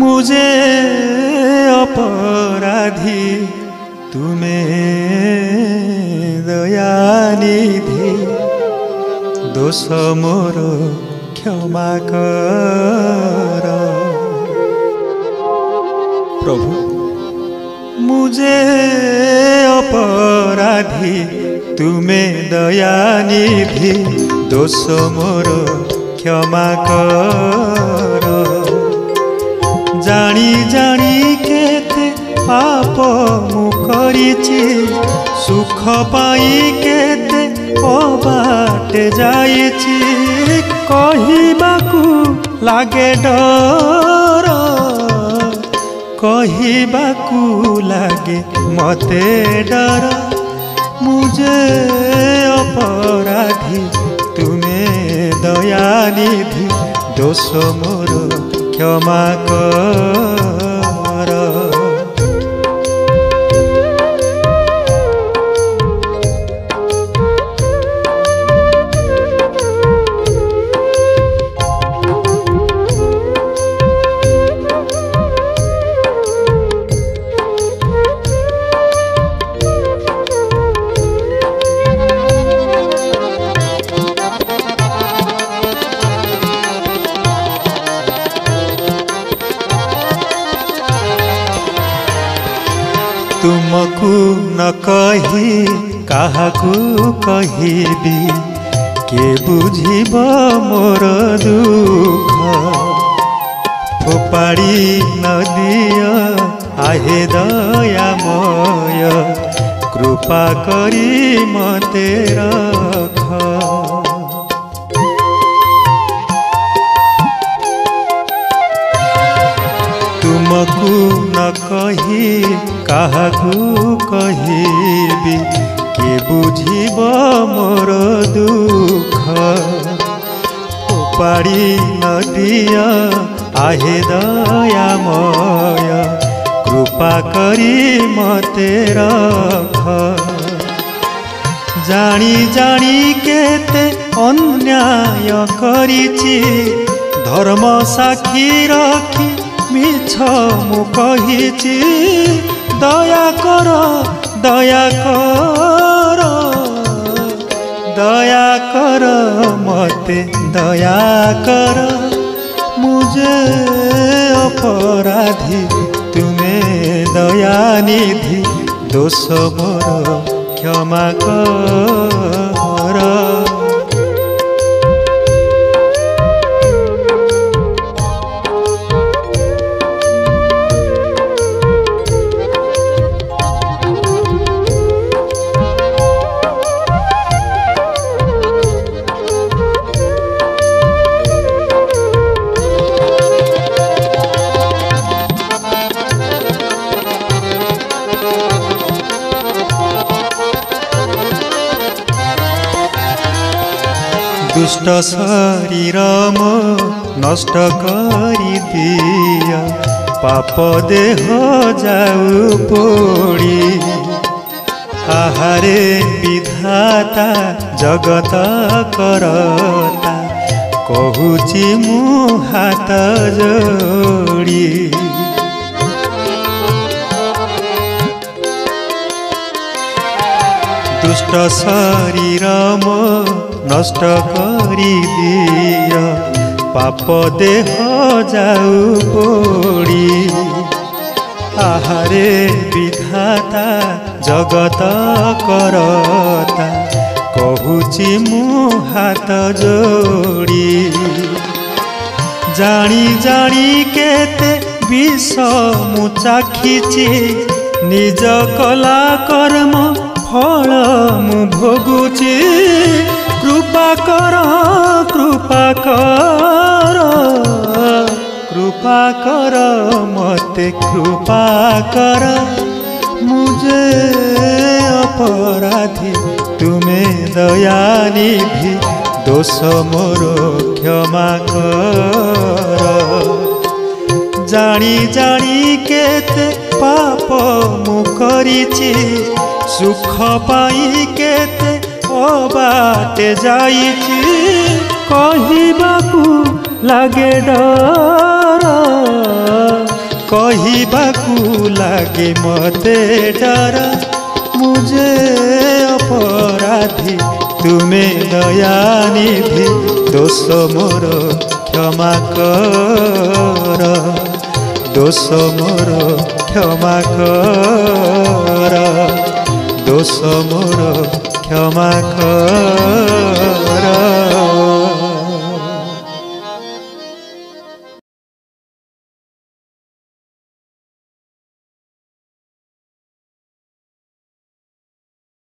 मुझे अपराधी तुम्हें दयानिधि दोष मोर क्षमा कर प्रभु। मुझे अपराधी तुम्हें दयानिधि दोष मोर क्षमा कर। जानी जानी केते पाप मु करिछि सुख पाई केते अबाटे जाइछि। कहिबाकू लागे डर कहिबाकू लागे मते डर। मुझे अपराधी तुम्हें दयानिधि दोष मोर क्षमा कर। तुमको न कही काहाकू कहिबी के बुझिब मोर दुख। फोपाड़ी न दिया आहे दयामय कृपा करी मते रख। तुमको न कही काहाकू कहिबी के बुझिब मोर दुख। उपाड़ी न दिया आहे दयामय कृपा करी मते रख। जानी जानी केते अन्याय करिछि धर्म साक्षी रखी मिछ मु कहिछि। दया कर दया कर दया कर मते दया कर। मुझे अपराधी तुम्हें दयानिधि दोष मोर क्षमा कर। दुष्ट शरीर मो नष्ट करी दिया पाप देह जाऊ पोड़ी। आहारे विधाता जगत करता कहूची मु हाथ जोड़ी। दुष्ट शरीर मो नष्ट करी दिया पाप देह जाऊ पोड़ी। आहारे विधाता जगत करता कहूची मु हाथ जोड़ी। जानी जानी केते विष मु चाखिछि निज कला कर्म फल मु भोगुछि। कृपा कर कृपा कर कृपा कर मते कृपा कर। मुझे अपराधी तुम्हें दयानिधि दोष मोर क्षमा कर। जानी जानी केते पाप मु करिछि सुख पाई केते अबाटे जाइछि। कहिबाकू लागे डर कहिबाकू लागे मते डर मुझे अपराधी तुमे दयानिधि दोष मोर क्षमा कर दोष मोर क्षमा कर दोष मोर क्षमा कर।